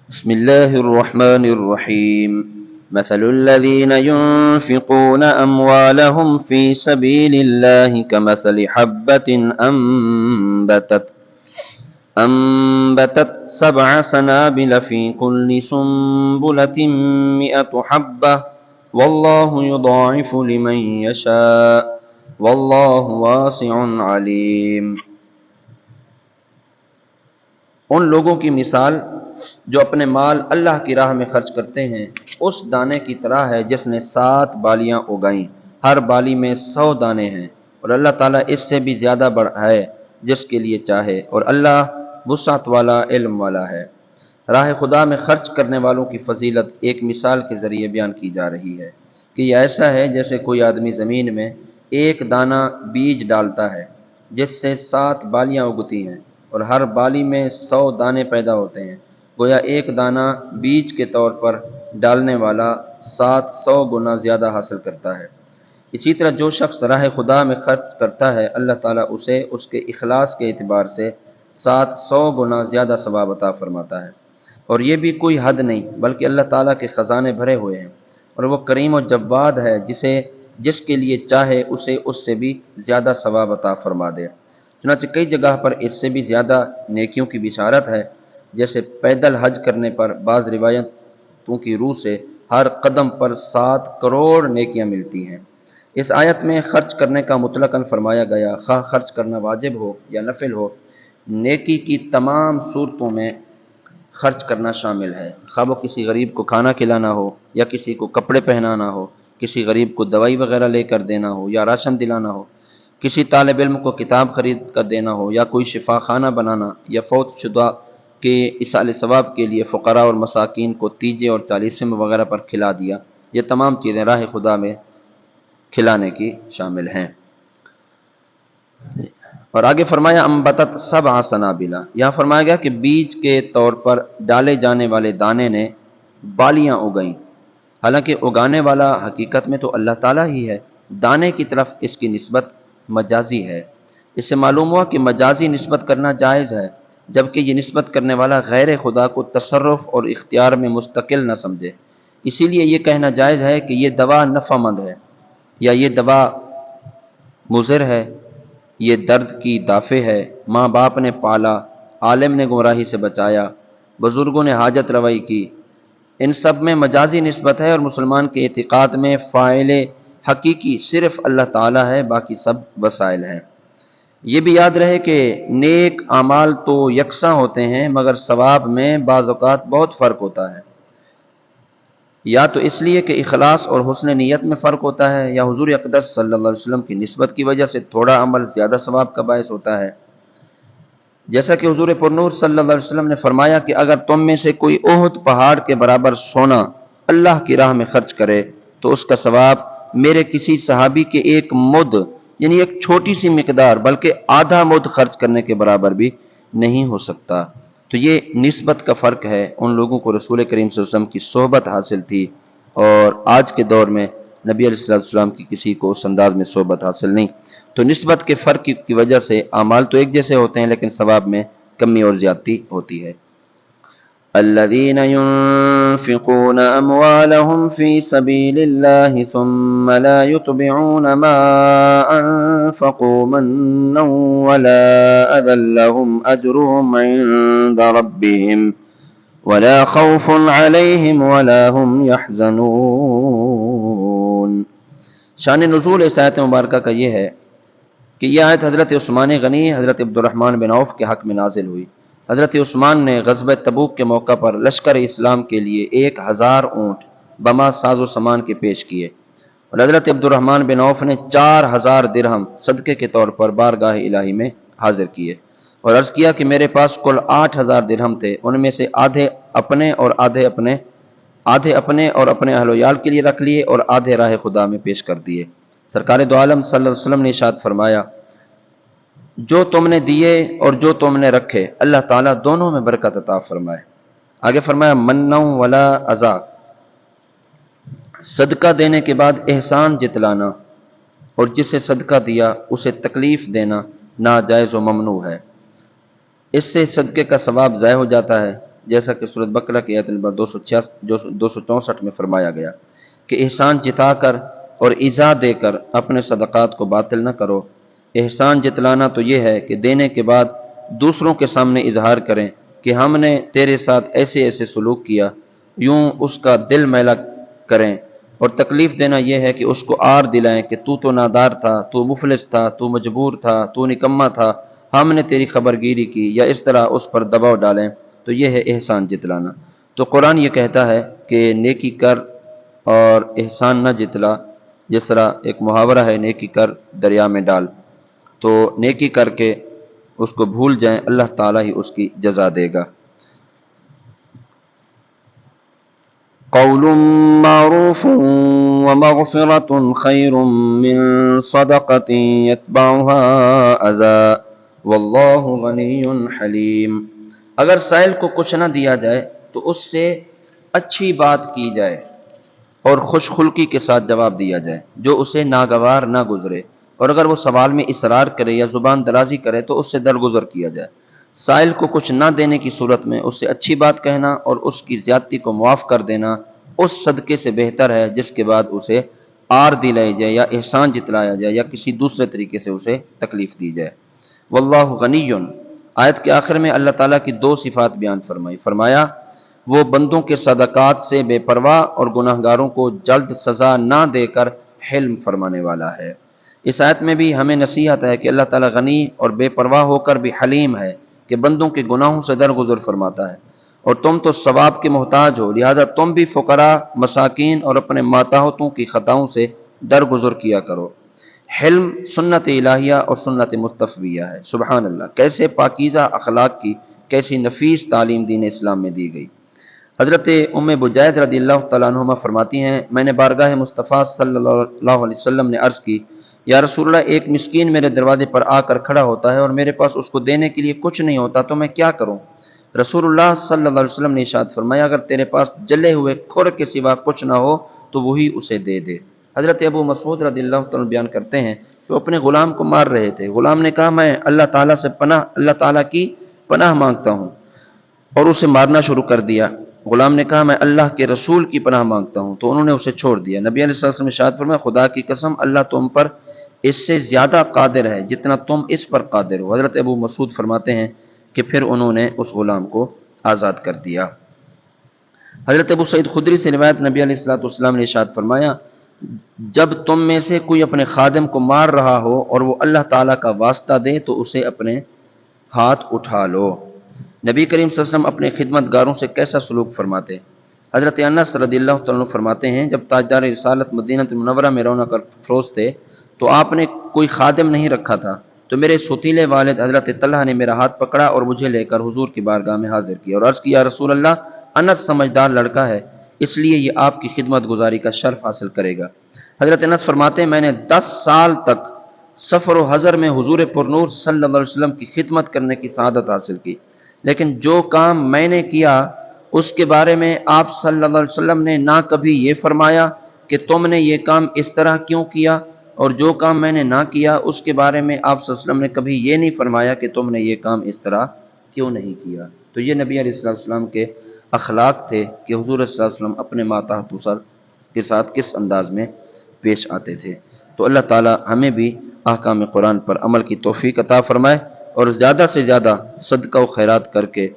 بسم الله الرحمن الرحيم. مثل الذين ينفقون أموالهم في سبيل الله كمثل حبة أنبتت 7 سنابل في كل سنبلة 100 حبة والله يضاعف لمن يشاء والله واسع عليم. ان لوگوں کی مثال جو اپنے مال اللہ کی راہ میں خرچ کرتے ہیں اس دانے کی طرح ہے جس نے 7 بالیاں اگائیں، ہر بالی میں 100 دانے ہیں، اور اللہ تعالیٰ اس سے بھی زیادہ بڑھائے جس کے لیے چاہے، اور اللہ وسعت والا علم والا ہے۔ راہ خدا میں خرچ کرنے والوں کی فضیلت ایک مثال کے ذریعے بیان کی جا رہی ہے کہ یہ ایسا ہے جیسے کوئی آدمی زمین میں ایک دانہ بیج ڈالتا ہے جس سے 7 بالیاں اگتی ہیں اور ہر بالی میں 100 دانے پیدا ہوتے ہیں، گویا ایک دانہ بیج کے طور پر ڈالنے والا 700 گنا زیادہ حاصل کرتا ہے۔ اسی طرح جو شخص راہ خدا میں خرچ کرتا ہے اللہ تعالیٰ اسے اس کے اخلاص کے اعتبار سے 700 گنا زیادہ ثواب عطا فرماتا ہے، اور یہ بھی کوئی حد نہیں بلکہ اللہ تعالیٰ کے خزانے بھرے ہوئے ہیں، اور وہ کریم و جواد ہے جس کے لیے چاہے اسے اس سے بھی زیادہ ثواب عطا فرما دے۔ چنانچہ کئی جگہ پر اس سے بھی زیادہ نیکیوں کی بشارت ہے، جیسے پیدل حج کرنے پر بعض روایتوں کی روح سے ہر قدم پر 7 کروڑ نیکیاں ملتی ہیں۔ اس آیت میں خرچ کرنے کا مطلقاً فرمایا گیا، خواہ خرچ کرنا واجب ہو یا نفل ہو، نیکی کی تمام صورتوں میں خرچ کرنا شامل ہے، خواہ وہ کسی غریب کو کھانا کھلانا ہو یا کسی کو کپڑے پہنانا ہو، کسی غریب کو دوائی وغیرہ لے کر دینا ہو یا راشن دلانا ہو، کسی طالب علم کو کتاب خرید کر دینا ہو، یا کوئی شفا خانہ بنانا، یا فوت شدہ کے ایصال ثواب کے لیے فقراء اور مساکین کو تیجے اور چالیسویں وغیرہ پر کھلا دیا، یہ تمام چیزیں راہ خدا میں کھلانے کی شامل ہیں۔ اور آگے فرمایا انبتت 7 سنابل، یہاں فرمایا گیا کہ بیج کے طور پر ڈالے جانے والے دانے نے بالیاں اگائیں، حالانکہ اگانے والا حقیقت میں تو اللہ تعالیٰ ہی ہے، دانے کی طرف اس کی نسبت مجازی ہے۔ اس سے معلوم ہوا کہ مجازی نسبت کرنا جائز ہے، جبکہ یہ نسبت کرنے والا غیر خدا کو تصرف اور اختیار میں مستقل نہ سمجھے۔ اسی لیے یہ کہنا جائز ہے کہ یہ دوا نفع مند ہے، یا یہ دوا مضر ہے، یہ درد کی دافع ہے، ماں باپ نے پالا، عالم نے گمراہی سے بچایا، بزرگوں نے حاجت روائی کی، ان سب میں مجازی نسبت ہے، اور مسلمان کے اعتقاد میں فاعل حقیقی صرف اللہ تعالیٰ ہے، باقی سب وسائل ہیں۔ یہ بھی یاد رہے کہ نیک اعمال تو یکساں ہوتے ہیں مگر ثواب میں بعض اوقات بہت فرق ہوتا ہے، یا تو اس لیے کہ اخلاص اور حسن نیت میں فرق ہوتا ہے، یا حضور اقدس صلی اللہ علیہ وسلم کی نسبت کی وجہ سے تھوڑا عمل زیادہ ثواب کا باعث ہوتا ہے۔ جیسا کہ حضور پرنور صلی اللہ علیہ وسلم نے فرمایا کہ اگر تم میں سے کوئی احد پہاڑ کے برابر سونا اللہ کی راہ میں خرچ کرے تو اس کا ثواب میرے کسی صحابی کے ایک مد، یعنی ایک چھوٹی سی مقدار بلکہ آدھا مد خرچ کرنے کے برابر بھی نہیں ہو سکتا۔ تو یہ نسبت کا فرق ہے۔ ان لوگوں کو رسول کریم صلی اللہ علیہ وسلم کی صحبت حاصل تھی، اور آج کے دور میں نبی علیہ السلام کی کسی کو اس انداز میں صحبت حاصل نہیں۔ تو نسبت کے فرق کی وجہ سے اعمال تو ایک جیسے ہوتے ہیں لیکن ثواب میں کمی اور زیادتی ہوتی ہے۔ الذين ينفقون أموالهم في سبيل الله ثم لا يتبعون ما أنفقوا منا ولا أذى لهم أجرهم عند ربهم ولا خوف عليهم ولا هم يحزنون۔ شان نزول اس آیت مبارکہ کا یہ ہے کہ یہ آیت حضرت عثمان غنی حضرت عبد الرحمن بن عوف کے حق میں نازل ہوئی۔ حضرت عثمان نے غزوہ تبوک کے موقع پر لشکر اسلام کے لیے 1000 اونٹ بما ساز و سامان کے پیش کیے، اور حضرت عبد الرحمن بن عوف نے 4000 درہم صدقے کے طور پر بارگاہ الہی میں حاضر کیے، اور عرض کیا کہ میرے پاس کل 8000 درہم تھے، ان میں سے آدھے اپنے اور اپنے اہل و عیال کے لیے رکھ لیے اور آدھے راہ خدا میں پیش کر دیے۔ سرکار دو عالم صلی اللہ علیہ وسلم نے ارشاد فرمایا، جو تم نے دیے اور جو تم نے رکھے اللہ تعالیٰ دونوں میں برکت عطا فرمائے۔ آگے فرمایا منّا ولا اذا، صدقہ دینے کے بعد احسان جتلانا اور جسے صدقہ دیا اسے تکلیف دینا ناجائز و ممنوع ہے۔ اس سے صدقے کا ثواب ضائع ہو جاتا ہے، جیسا کہ سورۃ بقرہ کی آیت نمبر 264 میں فرمایا گیا کہ احسان جتا کر اور ایذا دے کر اپنے صدقات کو باطل نہ کرو۔ احسان جتلانا تو یہ ہے کہ دینے کے بعد دوسروں کے سامنے اظہار کریں کہ ہم نے تیرے ساتھ ایسے ایسے سلوک کیا، یوں اس کا دل میلا کریں، اور تکلیف دینا یہ ہے کہ اس کو آر دلائیں کہ تو نادار تھا، تو مفلس تھا، تو مجبور تھا، تو نکما تھا، ہم نے تیری خبرگیری کی، یا اس طرح اس پر دباؤ ڈالیں، تو یہ ہے احسان جتلانا۔ تو قرآن یہ کہتا ہے کہ نیکی کر اور احسان نہ جتلا، جس طرح ایک محاورہ ہے نیکی کر دریا میں ڈال، تو نیکی کر کے اس کو بھول جائیں، اللہ تعالیٰ ہی اس کی جزا دے گا۔ قول معروف ومغفرة خیر من صدقة يتبعها اذى واللہ غنی حلیم۔ اگر سائل کو کچھ نہ دیا جائے تو اس سے اچھی بات کی جائے اور خوش خلقی کے ساتھ جواب دیا جائے جو اسے ناگوار نہ گزرے، اور اگر وہ سوال میں اصرار کرے یا زبان درازی کرے تو اس سے درگزر کیا جائے۔ سائل کو کچھ نہ دینے کی صورت میں اس سے اچھی بات کہنا اور اس کی زیادتی کو معاف کر دینا اس صدقے سے بہتر ہے جس کے بعد اسے آر دلائی جائے یا احسان جتلایا جائے یا کسی دوسرے طریقے سے اسے تکلیف دی جائے۔ واللہ غنی، آیت کے آخر میں اللہ تعالیٰ کی دو صفات بیان فرمایا وہ بندوں کے صدقات سے بے پرواہ اور گناہگاروں کو جلد سزا نہ دے کر حلم فرمانے والا ہے۔ اس آیت میں بھی ہمیں نصیحت ہے کہ اللہ تعالیٰ غنی اور بے پرواہ ہو کر بھی حلیم ہے کہ بندوں کے گناہوں سے درگزر فرماتا ہے، اور تم تو ثواب کے محتاج ہو، لہذا تم بھی فقراء، مساکین اور اپنے ماتحتوں کی خطاؤں سے درگزر کیا کرو۔ حلم سنت الہیہ اور سنت مصطفیہ ہے۔ سبحان اللہ، کیسے پاکیزہ اخلاق کی کیسی نفیس تعلیم دین اسلام میں دی گئی۔ حضرت ام بجید رضی اللہ تعالیٰ عنہما فرماتی ہیں میں نے بارگاہ مصطفیٰ صلی اللہ علیہ وسلم نے عرض کی یا رسول اللہ، ایک مسکین میرے دروازے پر آ کر کھڑا ہوتا ہے اور میرے پاس اس کو دینے کے لیے کچھ نہیں ہوتا تو میں کیا کروں؟ رسول اللہ صلی اللہ علیہ وسلم نے ارشاد فرمایا اگر تیرے پاس جلے ہوئے کھر کے سوا کچھ نہ ہو تو وہی اسے دے دے۔ حضرت ابو مسعود رضی اللہ تعالیٰ بیان کرتے ہیں کہ وہ اپنے غلام کو مار رہے تھے۔ غلام نے کہا میں اللہ تعالیٰ کی پناہ مانگتا ہوں، اور اسے مارنا شروع کر دیا۔ غلام نے کہا میں اللہ کے رسول کی پناہ مانگتا ہوں، تو انہوں نے اسے چھوڑ دیا۔ نبی علیہ السلام نے ارشاد فرمایا خدا کی قسم اللہ تم پر اس سے زیادہ قادر ہے جتنا تم اس پر قادر ہو۔ حضرت ابو مسعود فرماتے ہیں کہ پھر انہوں نے اس غلام کو آزاد کر دیا۔ حضرت ابو سعید خدری سے روایت نبی علیہ السلام نے ارشاد فرمایا جب تم میں سے کوئی اپنے خادم کو مار رہا ہو اور وہ اللہ تعالیٰ کا واسطہ دے تو اسے اپنے ہاتھ اٹھا لو۔ نبی کریم صلی اللہ علیہ وسلم اپنے خدمت گاروں سے کیسا سلوک فرماتے؟ حضرت انس رضی اللہ تعالیٰ عنہ فرماتے ہیں جب تاجدار رسالت مدینہ منورہ میں رونق افروز تھے تو آپ نے کوئی خادم نہیں رکھا تھا، تو میرے ستیلے والد حضرت طلحہ نے میرا ہاتھ پکڑا اور مجھے لے کر حضور کی بارگاہ میں حاضر کیا اور عرض کیا رسول اللہ انس سمجھدار لڑکا ہے، اس لیے یہ آپ کی خدمت گزاری کا شرف حاصل کرے گا۔ حضرت انس فرماتے ہیں میں نے 10 سال تک سفر و حضر میں حضور پرنور صلی اللہ علیہ وسلم کی خدمت کرنے کی سعادت حاصل کی، لیکن جو کام میں نے کیا اس کے بارے میں آپ صلی اللہ علیہ وسلم نے نہ کبھی یہ فرمایا کہ تم نے یہ کام اس طرح کیوں کیا، اور جو کام میں نے نہ کیا اس کے بارے میں آپ صلی اللہ علیہ وسلم نے کبھی یہ نہیں فرمایا کہ تم نے یہ کام اس طرح کیوں نہیں کیا۔ تو یہ نبی علیہ السلام کے اخلاق تھے کہ حضور صلی اللہ علیہ وسلم اپنے ماتحت کے ساتھ کس انداز میں پیش آتے تھے۔ تو اللہ تعالی ہمیں بھی احکام قرآن پر عمل کی توفیق عطا فرمائے اور زیادہ سے زیادہ صدقہ و خیرات کر کے